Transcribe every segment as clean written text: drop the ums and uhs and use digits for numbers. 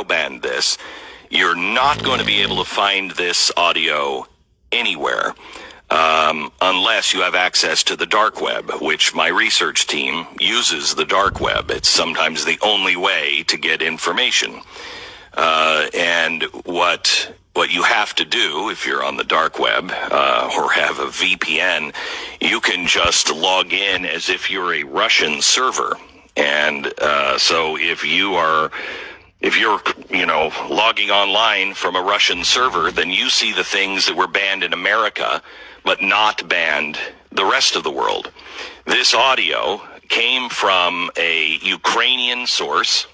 banned this. You're not going to be able to find this audio anywhere unless you have access to the dark web, which my research team uses the dark web. It's sometimes the only way to get information. And what you have to do if you're on the dark web or have a VPN, you can just log in as if you're a Russian server. And so if you're logging online from a Russian server, then you see the things that were banned in America, but not banned the rest of the world. This audio came from a Ukrainian source,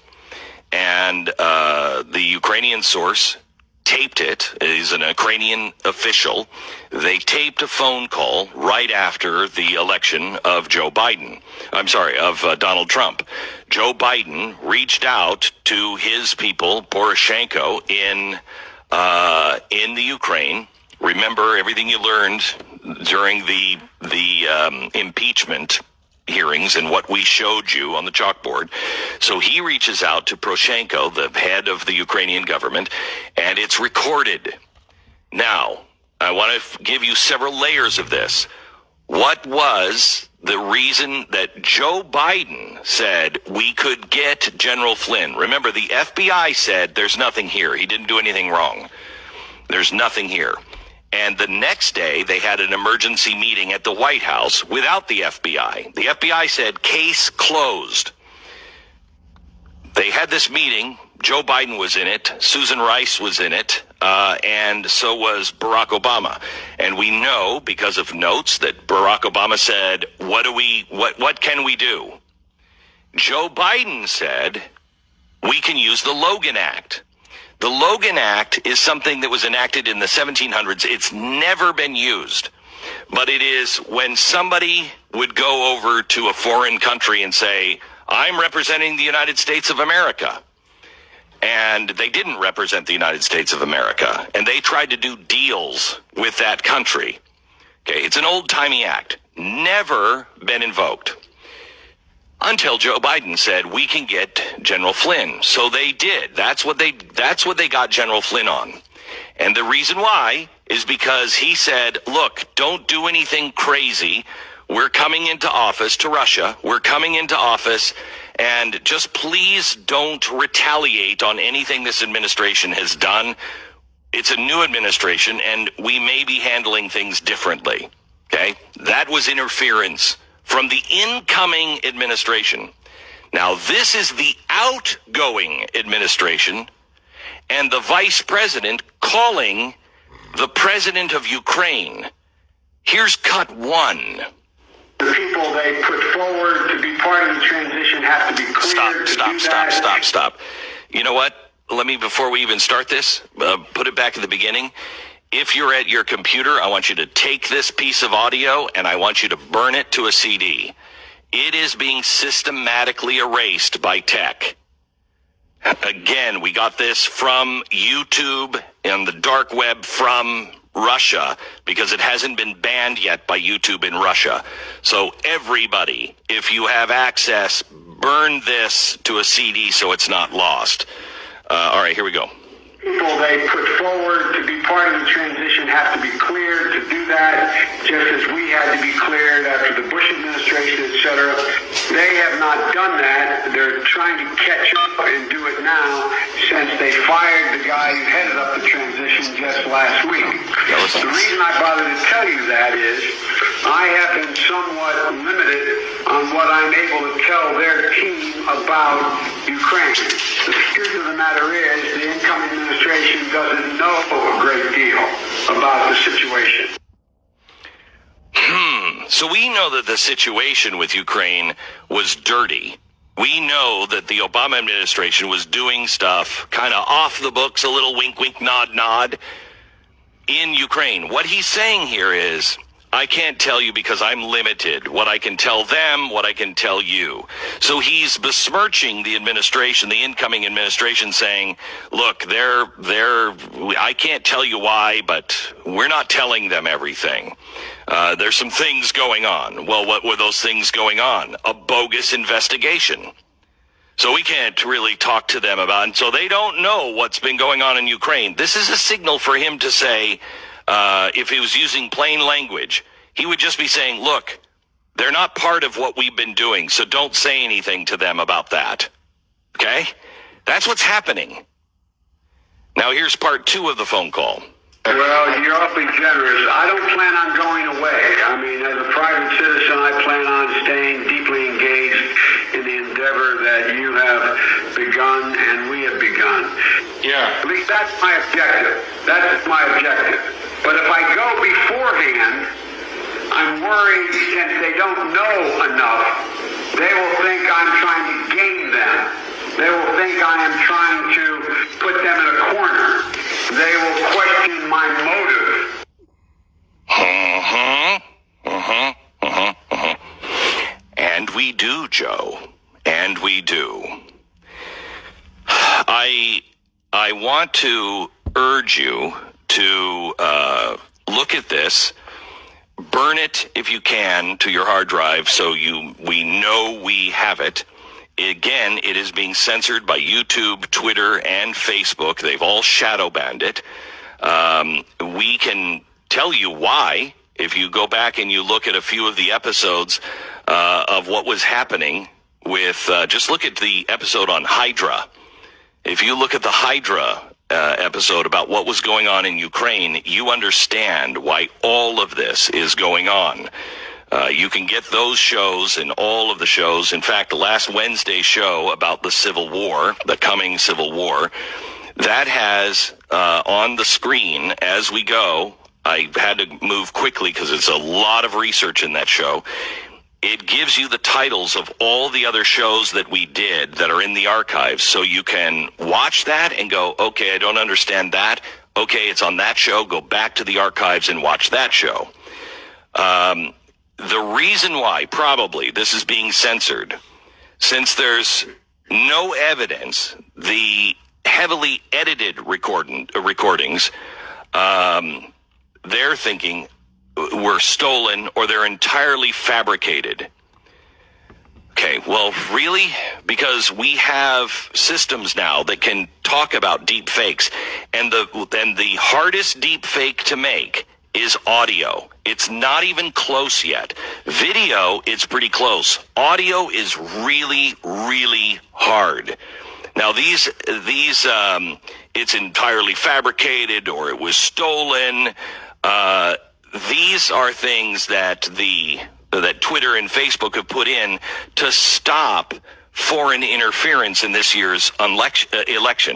and the Ukrainian source taped it. It is an Ukrainian official. They taped a phone call right after the election of Donald Trump. Joe Biden reached out to his people, Poroshenko, in the Ukraine. Remember everything you learned during the impeachment hearings and what we showed you on the chalkboard. So he reaches out to Poroshenko, the head of the Ukrainian government, and it's recorded. Now, I want to give you several layers of this. What was the reason that Joe Biden said we could get General Flynn? Remember, the FBI said there's nothing here. He didn't do anything wrong. There's nothing here. And the next day, they had an emergency meeting at the White House without the FBI. The FBI said, case closed. They had this meeting. Joe Biden was in it. Susan Rice was in it. And so was Barack Obama. And we know, because of notes, that Barack Obama said, what can we do? Joe Biden said, we can use the Logan Act. The Logan Act is something that was enacted in the 1700s. It's never been used. But it is when somebody would go over to a foreign country and say, I'm representing the United States of America. And they didn't represent the United States of America. And they tried to do deals with that country. Okay, it's an old-timey act. Never been invoked. Until Joe Biden said, we can get General Flynn. So they did. That's what they got General Flynn on. And the reason why is because he said, look, don't do anything crazy. We're coming into office to Russia. We're coming into office. And just please don't retaliate on anything this administration has done. It's a new administration, and we may be handling things differently. Okay? That was interference from the incoming administration. Now, this is the outgoing administration and the vice president calling the president of Ukraine. Here's cut one. The people they put forward to be part of the transition have to be clear. Stop. You know what? Before we even start this, put it back at the beginning. If you're at your computer, I want you to take this piece of audio and I want you to burn it to a CD. It is being systematically erased by tech. Again, we got this from YouTube and the dark web from Russia because it hasn't been banned yet by YouTube in Russia. So everybody, if you have access, burn this to a CD so it's not lost. All right, here we go. People they put forward to be part of the transition have to be cleared to do that, just as we had to be cleared after the Bush administration, etc. They have not done that. They're trying to catch up and do it now since they fired the guy who headed up the transition just last week. The reason I bother to tell you that is I have been somewhat limited on what I'm able to tell their team about Ukraine. The truth of the matter is the incoming administration doesn't know a great deal about the situation. So we know that the situation with Ukraine was dirty. We know that the Obama administration was doing stuff kind of off the books, a little wink, wink, nod, nod in Ukraine. What he's saying here is, I can't tell you because I'm limited. What I can tell them, what I can tell you. So he's besmirching the administration, the incoming administration, saying, look, I can't tell you why, but we're not telling them everything. There's some things going on. Well, what were those things going on? A bogus investigation. So we can't really talk to them about it. So they don't know what's been going on in Ukraine. This is a signal for him to say, if he was using plain language, he would just be saying, look, they're not part of what we've been doing, so don't say anything to them about that. Okay? That's what's happening. Now here's part 2 of the phone call. Well, you're awfully generous. I don't plan on going away. I mean, as a private citizen, I plan on staying deeply engaged in the endeavor that you have begun and we have begun. Yeah. At least that's my objective. That's my objective. But if I go beforehand, I'm worried since they don't know enough, they will think I'm trying to game them. They will think I am trying to put them in a corner. They will question my motive. And we do, Joe. And we do. I want to urge you to look at this, burn it if you can to your hard drive so we know we have it. Again, it is being censored by YouTube, Twitter, and Facebook. They've all shadow banned it. We can tell you why if you go back and you look at a few of the episodes of what was happening with, just look at the episode on Hydra. If you look at the Hydra episode about what was going on in Ukraine, you understand why all of this is going on. You can get those shows and all of the shows. In fact, the last Wednesday show about the Civil War, the coming Civil War, that has on the screen as we go. I had to move quickly because it's a lot of research in that show. It gives you the titles of all the other shows that we did that are in the archives. So you can watch that and go, okay, I don't understand that. Okay, it's on that show. Go back to the archives and watch that show. The reason why probably this is being censored, since there's no evidence, the heavily edited recordings, they're thinking were stolen or they're entirely fabricated. Okay, well, really? Because we have systems now that can talk about deep fakes, and the hardest deep fake to make is audio. It's not even close yet. Video, it's pretty close. Audio is really, really hard. Now these it's entirely fabricated or it was stolen. These are things that that Twitter and Facebook have put in to stop foreign interference in this year's election.